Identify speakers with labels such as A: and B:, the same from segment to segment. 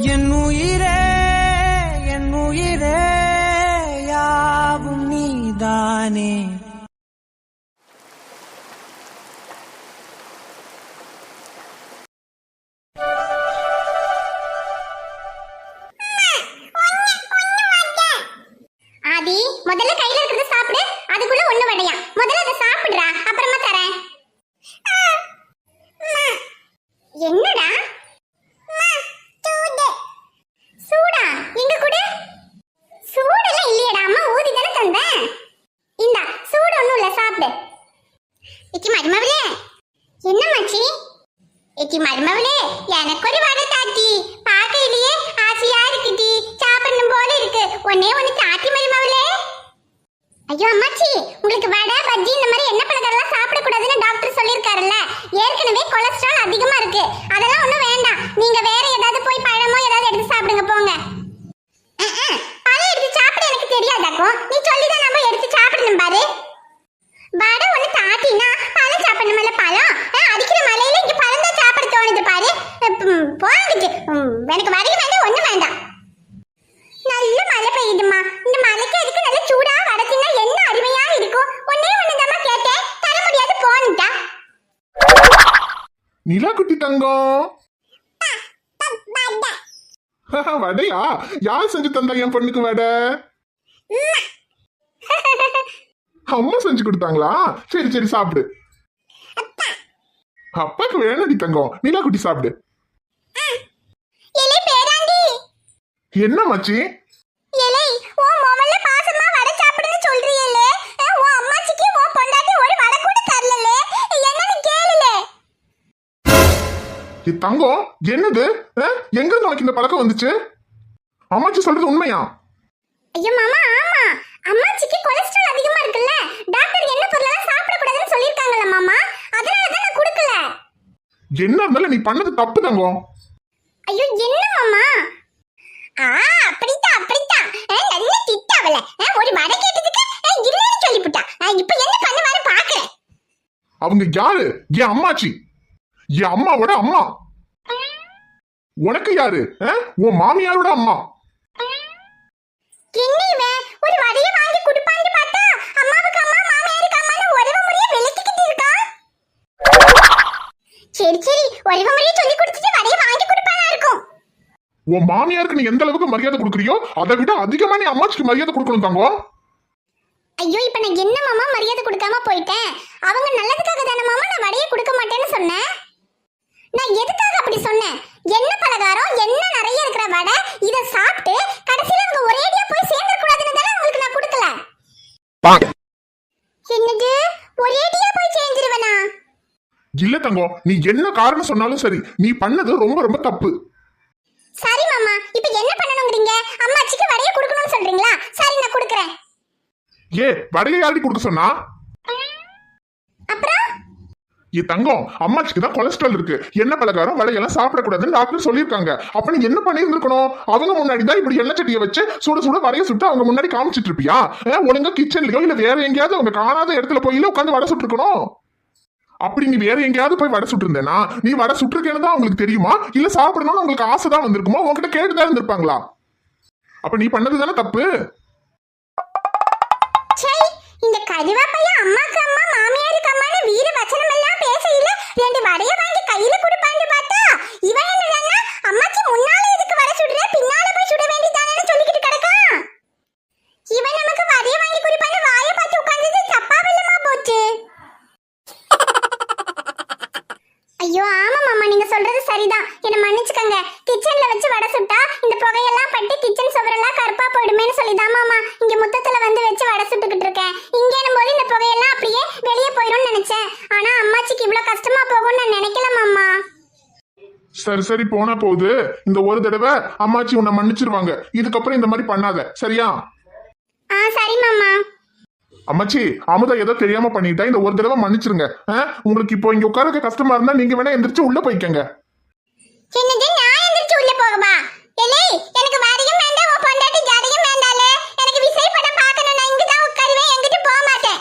A: என் உயிரே என் உயிரே யாவும் நீதானே.
B: ஆதி, முதல்ல கையில இருக்கிறத சாப்பிடு. அதுக்குள்ள ஒண்ணு வடையா. முதல்ல அதை சாப்பிடுறா, அப்புறமா தரேன். என்னடா சூடா? எங்க கூட சூடெல்லாம் இல்லையடா, அம்மா ஊதி தானே தந்தேன். இந்தா சூடு ஒண்ணும் இல்ல, சாப்பிடு. இச்சி மருமவளே. என்ன மச்சி? இச்சி மருமவளே, எனக்கு ஒரு வடை தாத்தி. பார்க்கையிலேயே ஆசையா இருக்குடி, சாப்பிடணும் போல இருக்கு. ஒன்னே ஒன்னு தாத்தி மருமவளே. ஐயோ அம்மாச்சி, உங்களுக்கு வடை பஜ்ஜி இந்த மாதிரி எண்ணெய் பலகாரம்லாம் சாப்பிடக்கூடாதுன்னு டாக்டர் சொல்லியிருக்காருல்ல. ஏற்கனவே கொலஸ்ட்ரால் அதிகமா இருக்கு, அதெல்லாம் ஒன்றும் வேண்டாம். நீங்க வேற ஏதாவது போய் பழமோ ஏதாவது எடுத்து சாப்பிடுங்க போங்க. பழம் எடுத்து சாப்பிட எனக்கு தெரியாதாக்கும், நீ சொல்லிதான் நம்ம எடுத்து சாப்பிடணும் பாரு. வடை ஒண்ணு தாட்டினா பழம் சாப்பிடணும்ல. பழம் அடிக்கிற மலையில இங்க பழம் தான் சாப்பிட தோணுது பாரு. போங்கிட்டு எனக்கு வரையும் வேண்டாம், ஒண்ணும் வேண்டாம். நல்ல மழை பெய்யுதுமா. இந்த மழைக்கு எதுக்கு நல்ல சூடா வடத்தினா என்ன அருமையா இருக்கும். ஒன்னே ஒண்ணுதாம்மா கேட்டேன், தர முடியாது போன்ட்டா.
C: நிலா குட்டி தங்கம், வடையா? யார் செஞ்சு தந்தா என் பொண்ணுக்கு வடை? அம்மா செஞ்சு கொடுத்தாங்களா? சரி சரி சாப்பிடு. அப்பாக்கு வேணடி தங்கம், நிலா குட்டி சாப்பிடு. என்ன மச்சி?
B: ஏலே, ஓ மொமல்ல பாசமா வடை சாப்பிடுன்னு சொல்றியேலே, ஓ அம்மாச்சிக்கு ஓ பொண்டாட்டி ஒரு வடை கூட தரலலே. என்னன்னு கேளுலே.
C: தங்கம் என்னது? எங்க இருந்து உனக்கு இந்த பழக்கம் வந்துச்சு? அம்மாச்சி சொல்றது உண்மையா?
B: ஐயோ மாமா, ஆமா. அம்மாச்சிக்கு கொலஸ்ட்ரால் அதிகமா இருக்குல்ல, டாக்டர் என்ன பொருளெல்லாம் சாப்பிட கூடாதுன்னு சொல்லிருக்காங்கல மாமா, அதனால தான் நான் கொடுக்கல.
C: என்ன இருந்தாலும் நீ பண்ணது தப்பு தங்கம்.
B: ஐயோ என்ன மாமா? அப்படித்தான் அப்படித்தான். நல்ல திட்டாவல. ஒரு வடை கேட்டதுக்கு இல்லன்னு சொல்லிவிட்டா. இப்போ என்ன பண்ணுவாரு பாக்குறேன்.
C: அவங்க யாரு? என் அம்மாச்சி, என் அம்மாவோட அம்மா. உனக்கு யாரு? உன் மாமியாரோட அம்மா.
B: என்ன இவன் ஒரு வடையை வாங்கி குடுப்பான்னு பார்த்தா அம்மாவுக்கு அம்மா மாமியாருக்கு அம்மான்னு உறவு முறையை விளக்கிக்கிட்டு இருக்கா. சரி சரி, உறவு முறையை சொல்லி கொடுத்துட்டு வடையை வாங்கி கொடுப்பானா இருக்கும்.
C: உன் மாமியாருக்கு நீ எந்த அளவுக்கு மரியாதை கொடுக்குறியோ அதை விட அதிகமா நீ அம்மாச்சிக்கு மரியாதை கொடுக்கணும் தங்கம்.
B: ஐயோ, இப்ப நான் என்ன மாமா மரியாதை கொடுக்காம போயிட்டேன்? அவங்க நல்லதுக்காக தானே மாமா நான் வடையை கொடுக்க மாட்டேன்னு சொன்னேன். நான் எதுக்காக அப்படி சொன்னேன்? என்ன பலகாரம், என்ன நிறைய இருக்கிற வடை, இத சாப்பிட்டு கடைசியில அவங்க ஒரேடியா போய் சேர்ந்துட கூடாதுன்னு தானே உங்களுக்கு நான் கொடுக்கல. என்னது, ஒரேடியா போய் சேர்ந்துருவனா?
C: இல்ல தங்கம், நீ என்ன காரணம் சொன்னாலும் சரி, நீ பண்ணது ரொம்ப ரொம்ப தப்பு.
B: சரி மாமா, இப்ப என்ன பண்ணணும்ங்கறீங்க? அம்மாச்சிக்கு வடையை கொடுக்கணும்னு சொல்றீங்களா? சரி, நான் கொடுக்கறேன்.
C: வடையை யாரு கொடுக்க சொன்னா?
B: அப்புறம்
C: தங்கம், அம்மாச்சிக்கு தான் கொலஸ்ட்ரால் இருக்கு, எண்ணெய் பலகாரம் வடையெல்லாம் சாப்பிடக்கூடாதுன்னு டாக்டர் சொல்லியிருக்காங்க. அப்ப நீ என்ன பண்ணிருந்துக்கணும்? அவங்க முன்னாடி தான் இப்படி எண்ணெய் சட்டியை வச்சு சுட சுட வடைய சுட்டு அவங்க முன்னாடி காமிச்சிட்டு இருப்பியா? ஒழுங்கா கிச்சன்லயோ இல்ல வேற எங்கேயாவது அவங்க காணாத இடத்துல போயில உட்காந்து வடை சுட்டு இருக்கணும். அப்படி நீ வேற எங்கேயாவது போய் வடை சுட்டு இருந்தேனா, நீ வடை சுட்டுருக்கேன்னு தான் உங்களுக்கு தெரியுமா? இல்ல சாப்பிடணும்னு உங்களுக்கு ஆசை தான் வந்திருக்குமா? உங்ககிட்ட கேட்டுதான் இருந்திருப்பாங்களா? அப்ப நீ பண்ணது தானே தப்பு.
B: இந்த கருவாப்பைய அம்மாக்கு அம்மா மாமியாருக்கு அம்மான்னு வீர வச்சனம் எல்லாம் பேசையில ரெண்டு வடைய வாங்கி கையில கொடுப்பான்னு பார்த்தா இவன் என்னன்னா அம்மாச்சி முன்னால எதுக்கு வடை சுடுற, பின்னால போய் சுட வேண்டியதானேன்னு சொல்லிக்கிட்டு கிடக்கான். இவன் நமக்கு வடைய வாங்கி கொடுப்பான்னு வாயை பார்த்து உட்கார்ந்தது தப்பா வெள்ளமா போச்சு. ஐயோ ஆமா மாமா, நீங்க சொல்றது சரிதான், என்ன மன்னிச்சுக்கங்க. கிச்சன்ல வச்சு வடை சுட்டா இந்த புகையெல்லாம் பட்டு கிச்சன் சுவரெல்லாம் கருப்பா போயிடுமேன்னு சொல்லிதான் மாமா இங்க முத்தத்துல வந்து வச்சு வடை சுட்டுக்கிட்டு இருக்கேன். இங்கேனும் போது இந்த புகையெல்லாம் அப்படியே வெளியே போயிடும்னு நினைச்சேன். ஆனா அம்மாச்சிக்கு இவ்வளவு கஷ்டமா போகும்னு நான் நினைக்கல மாமா.
C: சரி சரி, போனா போகுது. இந்த ஒரு தடவை அம்மாச்சி உன்னை மன்னிச்சிருவாங்க. இதுக்கப்புறம் இந்த மாதிரி பண்ணாத, சரியா?
B: சரி மாமா.
C: அம்மாச்சி, அமுதா ஏதோ தெரியாம பண்ணிட்டா, இந்த ஒரு தடவை மன்னிச்சிருங்க. உங்களுக்கு இப்போ இங்க உட்கார கஷ்டமா இருந்தா நீங்க வேணா எந்திரிச்சு உள்ள போய்க்கங்க.
B: என்னது, நான் எந்திரிச்சு உள்ள போகவா? ஏலே, எனக்கு வடையும் வேண்டாம், உன் பொண்டாட்டி ஜாடையும் வேண்டாலே. எனக்கு விசை படம் பார்க்கணும், நான் இங்க தான் உட்காருவேன், எங்கிட்டு போக மாட்டேன்.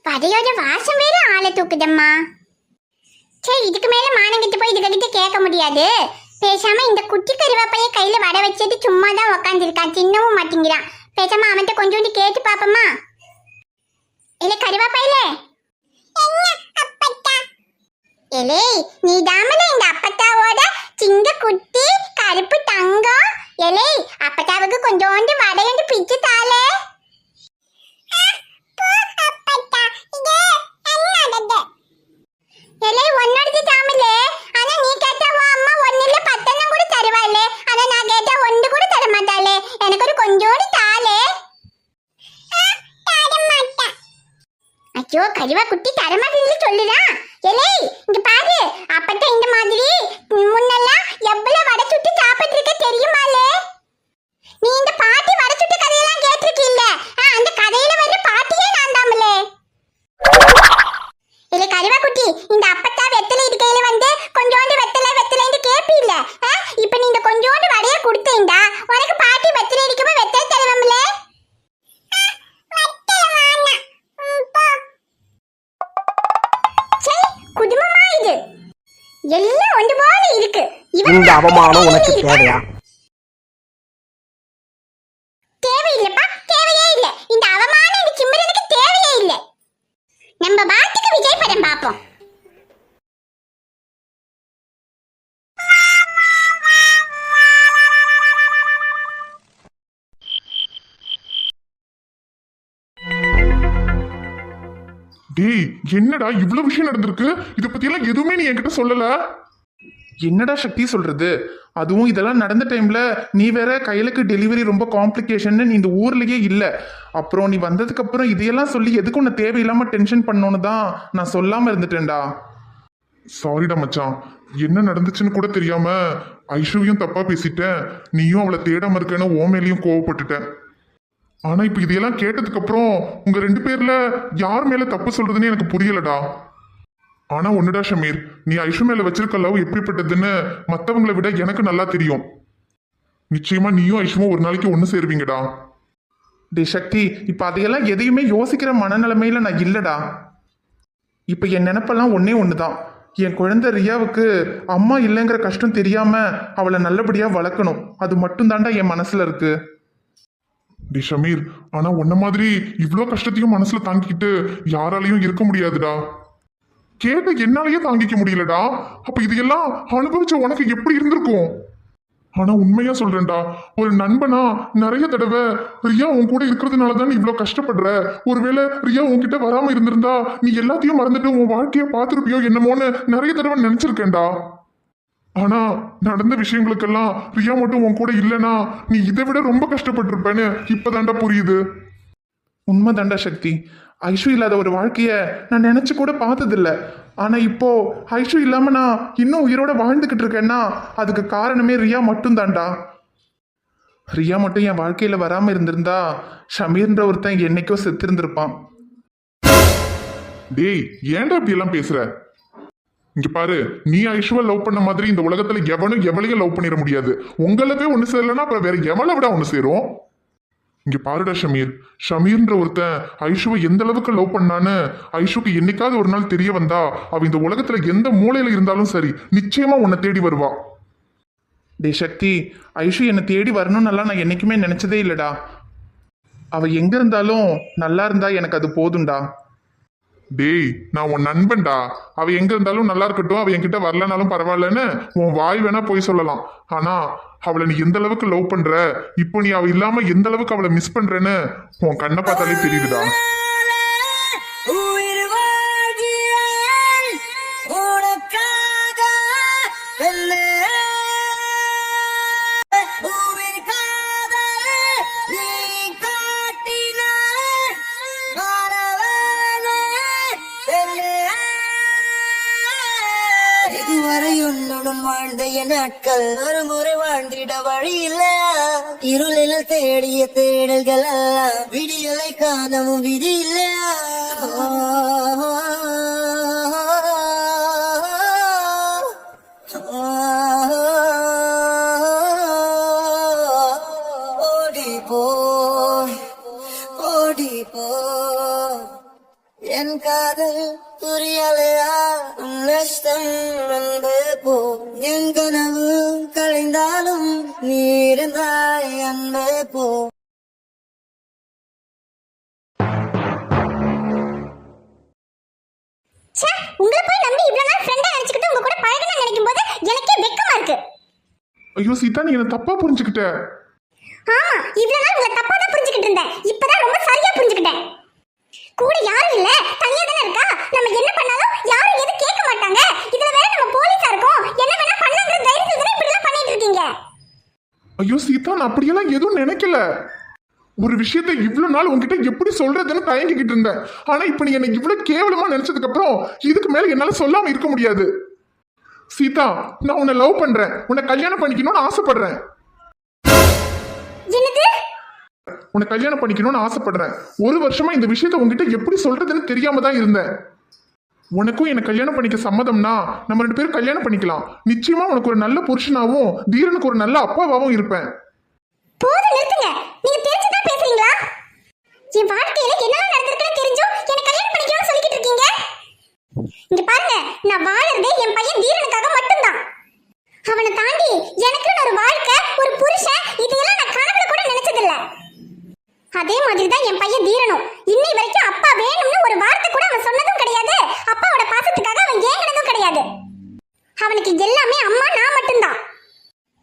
B: வடையோட வாசம் வேற ஆளை தூக்குதம்மா. சே, இதுக்கு மேல மானங்கிட்டு போய் இதுகிட்ட கேட்க முடியாது. பேசாம இந்த குட்டி கருவாப்பைய கையில வட வச்சுட்டு சும்மா தான் உக்காந்துருக்கான், சின்னவும் மாட்டேங்கிறான். பேசாம அவன்கிட்ட கொஞ்சோண்டு கேட்டு பாப்போமா? இல்ல கருவாப்பையில எலே நீ தாமல இந்த அப்பத்தாவோட சிங்க குட்டி கருப்பு தங்கம். எலே அப்பத்தாவுக்கு கொஞ்சோண்டு வடையண்டு பிச்சு தாலே. எலே ஒன்னோடது தாமலே, ஆனா நீ கேட்டா அம்மா ஒன்னில 10 கூட தருவாளே, ஆனா நான் கேட்டா ஒன்று கூட தர மாட்டாளே. எனக்கு ஒரு கொஞ்சோண்டு தாலே. ஐயோ கருவா குட்டி தரமாட்டேன்னு சொல்லுதான். எலே இங்க பாரு, அப்பட்ட இந்த மாதிரி முன்னெல்லாம் எவ்வளவு வடை சுட்டு சாப்பிட்டு இருக்க தெரியுமாலே? நீ இந்த பாட்டி வடை சுட்டு கதையெல்லாம் கேட்டிருக்கீல்ல, அந்த கதையில வர்ற பாட்டியே நான் தாமலே. இல்ல கருவா குட்டி, இந்த அப்பத்தா வெத்தலை இருக்கையில வந்து கொஞ்சோண்டு வெத்தலைன்னு கேப்பீல்ல, இப்ப நீ இந்த கொஞ்சோண்டு வடைய கொடுத்தேன்டா, உனக்கு பாட்டி வெத்தலை இருக்கும்போது வெத்தலை தருவம்ல. குடும்பமா இது எல்லாம் ஒன்று போல இருக்கு.
D: இந்த அவமானம் உனக்கு தேவையா?
B: தேவையில்லப்பா, தேவையே இல்ல. இந்த அவமானம் இந்த சிம்மரனுக்கு தேவையே இல்ல. நம்ம பாட்டுக்கு விஜய் படம் பாப்போம்.
C: டேய் என்னடா இவ்வளவு விஷயம் நடந்திருக்கு, இத பத்தி எல்லாம் எதுவுமே நீ என்கிட்ட சொல்லல.
E: என்னடா சக்தி சொல்றது? அதுவும் இதெல்லாம் நடந்த டைம்ல நீ வேற கையிலுக்கு டெலிவரி ரொம்ப காம்ப்ளிகேஷன், நீ இந்த ஊர்லயே இல்ல. அப்புறம் நீ வந்ததுக்கு அப்புறம் இதையெல்லாம் சொல்லி எதுக்கு உன்னை தேவையில்லாம டென்ஷன் பண்ணணும்னு தான் நான் சொல்லாம இருந்துட்டேன்டா.
C: சாரிடா மச்சான், என்ன நடந்துச்சுன்னு கூட தெரியாம ஐஷுவையும் தப்பா பேசிட்டேன், நீயும் அவளை தேடாம இருக்கேன்னு ஓமேலையும் கோவப்பட்டுட்டேன். ஆனா இப்ப இதையெல்லாம் கேட்டதுக்கு அப்புறம் உங்க 2 பேர்ல யார் மேல தப்பு சொல்றதுன்னு எனக்கு புரியலடா. ஆனா ஒண்ணுடா ஷமீர், நீ ஐஷு மேல வச்சிருக்க லவ் எப்படிப்பட்டதுன்னு மத்தவங்களை விட எனக்கு நல்லா தெரியும். நிச்சயமா நீயும் ஐஷுவும் ஒரு நாளைக்கு ஒண்ணு சேருவீங்கடா.
E: டே சக்தி, இப்ப அதையெல்லாம் எதையுமே யோசிக்கிற மனநிலைமையில நான் இல்லடா. இப்ப என் நினைப்பெல்லாம் ஒன்னே ஒண்ணுதான், என் குழந்தை ரியாவுக்கு அம்மா இல்லைங்கிற கஷ்டம் தெரியாம அவளை நல்லபடியா வளர்க்கணும். அது மட்டும் தாண்டா என் மனசுல இருக்கு.
C: டி ஷமீர், ஆனா உன்ன மாதிரி இவ்வளோ கஷ்டத்தையும் மனசுல தாங்கிக்கிட்டு யாராலையும் இருக்க முடியாதுடா. கேட்டு என்னாலேயே தாங்கிக்க முடியலடா. அப்ப இதையெல்லாம் அனுபவிச்ச உனக்கு எப்படி இருந்திருக்கும்? ஆனா உண்மையா சொல்றேன்டா, ஒரு நண்பனா நிறைய தடவை ரியா உன் கூட இருக்கிறதுனாலதான் நீ இவ்வளவு கஷ்டப்படுற, ஒருவேளை ரியா உன்கிட்ட வராம இருந்திருந்தா நீ எல்லாத்தையும் மறந்துட்டு உன் வாழ்க்கைய பார்த்துருப்பியோ என்னமோன்னு நிறைய தடவை நினைச்சிருக்கேன்டா. ஆனா நடந்த விஷயங்களுக்கெல்லாம் ரியா மட்டும் உன் கூட இல்லைன்னா நீ இதை விட ரொம்ப கஷ்டப்பட்டிருப்பேன்னு இப்பதான்டா புரியுது.
E: உண்மைதாண்டா சக்தி, ஐஷு இல்லாத ஒரு வாழ்க்கைய நான் நினைச்சு கூட பார்த்ததில்ல. ஆனா இப்போ ஐஷு இல்லாம நான் இன்னும் உயிரோட வாழ்ந்துகிட்டு இருக்கேன்னா அதுக்கு காரணமே ரியா மட்டும் தான்டா. ரியா மட்டும் என் வாழ்க்கையில வராம இருந்திருந்தா ஷமீர்ன்ற ஒருத்தன் என்னைக்கோ செத்து இருந்திருப்பான்.
C: டேய் ஏன்டா இப்படி எல்லாம் பேசுற? இங்க பாரு, நீ ஐஷுவை லவ் பண்ண மாதிரி இந்த உலகத்துல எவனும் எவளையும் லவ் பண்ணிட முடியாது. உங்களவே ஒண்ணு சேரலன்னா அப்புறம் வேற எவளை விட ஒண்ணு சேரும். இங்க பாருடா ஷமீர், ஷமீர்ன்ற ஒருத்தன் ஐஷுவை எந்த அளவுக்கு லவ் பண்ணான்னு ஐஷுக்கு என்னைக்காவது ஒரு நாள் தெரிய வந்தா அவ இந்த உலகத்துல எந்த மூலையில இருந்தாலும் சரி நிச்சயமா உன்னை தேடி வருவா.
E: டே சக்தி, ஐஷு என்னை தேடி வரணும்னு நான் என்னைக்குமே நினைச்சதே இல்லடா. அவ எங்க இருந்தாலும் நல்லா இருந்தா எனக்கு அது போதும்டா.
C: டேய் நான் உன் நண்பன்டா, அவ எங்க இருந்தாலும் நல்லா இருக்கட்டும், அவ என்கிட்ட வரலனாலும் பரவாயில்லன்னு உன் வாய் வேணா போய் சொல்லலாம். ஆனா அவளை நீ எந்த அளவுக்கு லவ் பண்ற, இப்போ நீ அவ இல்லாம எந்த அளவுக்கு அவளை மிஸ் பண்றேன்னு உன் கண்ணை பார்த்தாலே தெரியுதுடா.
F: வாழ்ந்த நாட்கள் ஒரு முறை வாழ்ந்திட வழி இல்ல, இருளில் தேடிய தேடல்கள் எல்லாம் விடியலை காணவும் விதி இல்ல. ஓடி போ ஓடி போ என் காதல் புரியலையா நஷ்டம். அன்பே போ என் கனவு கலைந்தாலும் நீ இருந்தாய் அன்பே போ
B: ச்சே, உங்களை போய் நம்பி இவ்வளவு நாள் ஃப்ரெண்டா நினைச்சுக்கிட்டு உங்க கூட பழகணும்னு நினைக்கும் போது எனக்கே வெக்கமா இருக்கு.
E: ஐயோ சீதா நீ என்ன தப்பா புரிஞ்சுக்கிட்ட.
B: ஆமா, இவ்வளவு நாள் உங்களை தப்பா தான் புரிஞ்சுக்கிட்டு இருந்தேன். இப்பதான் ரொம்ப சரியா புரிஞ்சுக்கிட்டேன். கூட யாரும் இல்ல, தனியா தானே இருக்கா. நம்ம என்ன பண்ணாலும் யாரும் எதுவும் கேட்க மாட்டாங்க. இதுல வேற நம்ம போலீஸா இருக்கோம். என்ன வேணா பண்ணலாங்கிற தைரியத்துல தானே இப்படி எல்லாம் பண்ணிட்டு இருக்கீங்க.
E: ஐயோ சீதா நான் அப்படியெல்லாம் எதுவும் நினைக்கல. ஒரு விஷயத்தை இவ்வளவு நாள் உங்ககிட்ட எப்படி சொல்றதுன்னு தயங்கிக்கிட்டு இருந்தேன். ஆனா இப்ப நீ என்ன இவ்வளவு கேவலமா நினைச்சதுக்கு அப்புறம் இதுக்கு மேல என்னால சொல்லாம இருக்க முடியாது. சீதா நான் உன்னை லவ் பண்றேன், உன்னை கல்யாணம் பண்ணிக்கணும்னு ஆசைப்படுறேன்.
B: என்னது?
E: உன்னை கல்யாணம் பண்ணிக்கணும்னு ஆசைப்படுறேன். ஒரு வருஷமா இந்த விஷயத்த உங்ககிட்ட எப்படி சொல்றதுன்னு தெரியாம தான் இருந்தேன். உனக்கும் என்ன கல்யாணம் பண்ணிக்க சம்மதம்னா நம்ம 2 பேரும் கல்யாணம் பண்ணிக்கலாம். நிச்சயமா உனக்கு ஒரு நல்ல புருஷனாவும் தீரனுக்கு ஒரு நல்ல அப்பாவாவும் இருப்பேன்.
B: போதும் நிறுத்துங்க. நீங்க தெரிஞ்சுதான் பேசுறீங்களா? என் வாழ்க்கையில என்னெல்லாம் நடந்திருக்குன்னு தெரிஞ்சும் என்ன கல்யாணம் பண்ணிக்கணும்னு சொல்லிக்கிட்டு இருக்கீங்க. இங்க பாருங்க, நான் வாழறதே என் பையன் தீரனுக்காக மட்டும்தான். அவனை தாண்டி எனக்குன்னு ஒரு வாழ்க்கை, ஒரு புருஷன், இதையெல்லாம் நான் கனவுல கூட நினைச்சதில்ல. அதே மாதிரி தான் என் பையன் தீரனும். இன்னை வரைக்கும் அப்பா வேணும்னு ஒரு வார்த்தை கூட அவன் சொன்னதும் கிடையாது. அப்பாவோட பாசத்துக்காக அவன் ஏங்கினதும் கிடையாது. அவனுக்கு எல்லாமே அம்மா நான் மட்டும்தான்.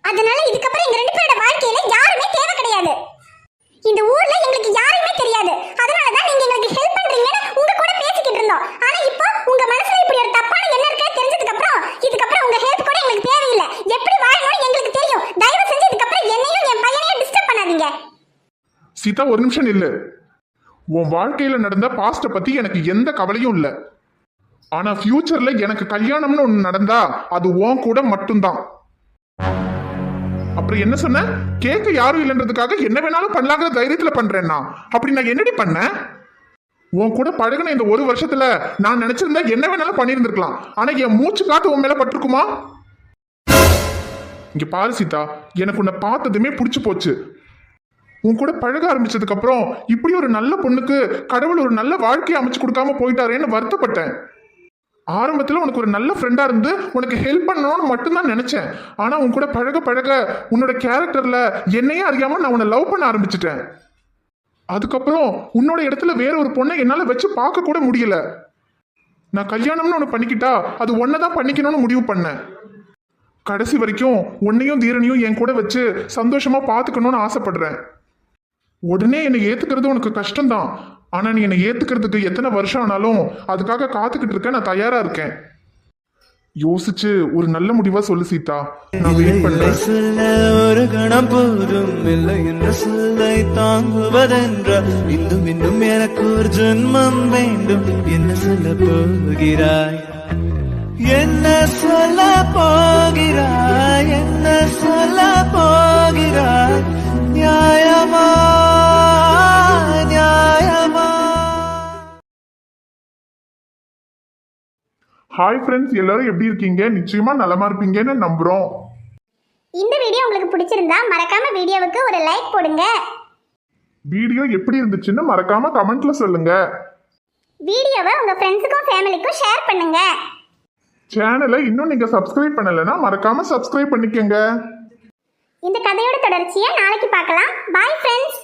B: அதனால இதுக்கப்புறம் எங்க 2 பேரோட வாழ்க்கையில யாருமே தேவை கிடையாது. இந்த ஊர்ல எங்களுக்கு யாருமே தெரியாது. அதனாலதான் நீங்க எங்களுக்கு ஹெல்ப் பண்றீங்கன்னு உங்க கூட பேசிக்கிட்டு இருந்தோம். ஆனா இப்போ உங்க மனசுல இப்படி ஒரு தப்பான எண்ணம் இருக்கே தெரிஞ்சதுக்கு அப்புறம் இதுக்கப்புறம் உங்க ஹெல்ப் கூட எங்களுக்கு தேவையில்லை. எப்படி வாழணும்னு எங்களுக்கு தெரியும். தயவு செஞ்சு இதுக்கப்புறம் என்னையும் என் பையனையும் டிஸ்டர்ப் பண்ணாதீங்க.
E: சீதா ஒரு நிமிஷம் இல்ல. உன் வாழ்க்கையில நடந்த பாஸ்ட பத்தி எனக்கு எந்த கவலையும் இல்ல. ஆனா ஃபியூச்சர்ல எனக்கு கல்யாணம்னு ஒண்ணு நடந்தா அது உன் கூட மட்டும்தான். அப்புறம் என்ன சொன்ன? கேட்க யாரும் இல்லைன்றதுக்காக என்ன வேணாலும் பண்ணலாங்கிற தைரியத்துல பண்றேன்னா அப்படி நான் என்னடி பண்ணேன்? உன் கூட பழகின இந்த ஒரு வருஷத்துல நான் நினைச்சிருந்தா என்ன வேணாலும் பண்ணியிருந்திருக்கலாம். ஆனா என் மூச்சு காத்து உன் மேல பட்டிருக்குமா? இங்க பாரு சீதா, எனக்கு உன்னை பார்த்ததுமே பிடிச்சு போச்சு. உன் கூட பழக ஆரம்பிச்சதுக்கு அப்புறம் இப்படி ஒரு நல்ல பொண்ணுக்கு கடவுள் ஒரு நல்ல வாழ்க்கையை அமைச்சு கொடுக்காம போயிட்டாரேன்னு வருத்தப்பட்டேன். ஆரம்பத்தில் உனக்கு ஒரு நல்ல ஃப்ரெண்டா இருந்து உனக்கு ஹெல்ப் பண்ணணும்னு மட்டும்தான் நினைச்சேன். ஆனா உன் கூட பழக பழக உன்னோட கேரக்டர்ல என்னையே அறியாம நான் உன்னை லவ் பண்ண ஆரம்பிச்சிட்டேன். அதுக்கப்புறம் உன்னோட இடத்துல வேற ஒரு பொண்ணை என்னால வச்சு பார்க்க கூட முடியல. நான் கல்யாணம்னு ஒன்று பண்ணிக்கிட்டா அது ஒன்னதான் பண்ணிக்கணும்னு முடிவு பண்ணேன். கடைசி வரைக்கும் உன்னையும் தீரனையும் என் கூட வச்சு சந்தோஷமா பார்த்துக்கணும்னு ஆசைப்படுறேன். உடனே என்னை ஏத்துக்கிறது உனக்கு கஷ்டம்தான். ஆனா நீ என்னை ஏத்துக்கிறதுக்கு எத்தனை வருஷம் ஆனாலும் அதுக்காக காத்துக்கிட்டு இருக்க நான் தயாரா இருக்கேன். யோசிச்சு ஒரு நல்ல முடிவா சொல்லு சீதா, நான் வெயிட் பண்றேன்.
G: சொல்ல ஒரு கணம் போதும் இல்லை என்ற சொல்லை தாங்குவதென்ற இன்னும் இன்னும் எனக்கு ஒரு ஜென்மம் வேண்டும். என்ன சொல்ல போகிறாய்? என்ன சொல்ல போகிறாய்? என்ன சொல்ல போகிறாய்? நியாயமா நியாயமா?
E: ஹாய் ஃப்ரெண்ட்ஸ், எல்லாரும் எப்படி இருக்கீங்க? நிச்சயமா நலமா இருப்பீங்கன்னு நம்புறோம்.
B: இந்த வீடியோ உங்களுக்கு பிடிச்சிருந்தா மறக்காம வீடியோவுக்கு ஒரு லைக் போடுங்க.
E: வீடியோ எப்படி இருந்துச்சுன்னு மறக்காம கமெண்ட்ல சொல்லுங்க.
B: வீடியோவை உங்க ஃப்ரெண்ட்ஸுக்கும் ஃபேமிலிக்கும் ஷேர் பண்ணுங்க.
E: சேனலை இன்னும் நீங்க சப்ஸ்கிரைப் பண்ணலைன்னா மறக்காம சப்ஸ்கிரைப் பண்ணிக்கங்க.
B: இந்த கதையோட தொடர்ச்சியை நாளைக்கு பார்க்கலாம். Bye friends.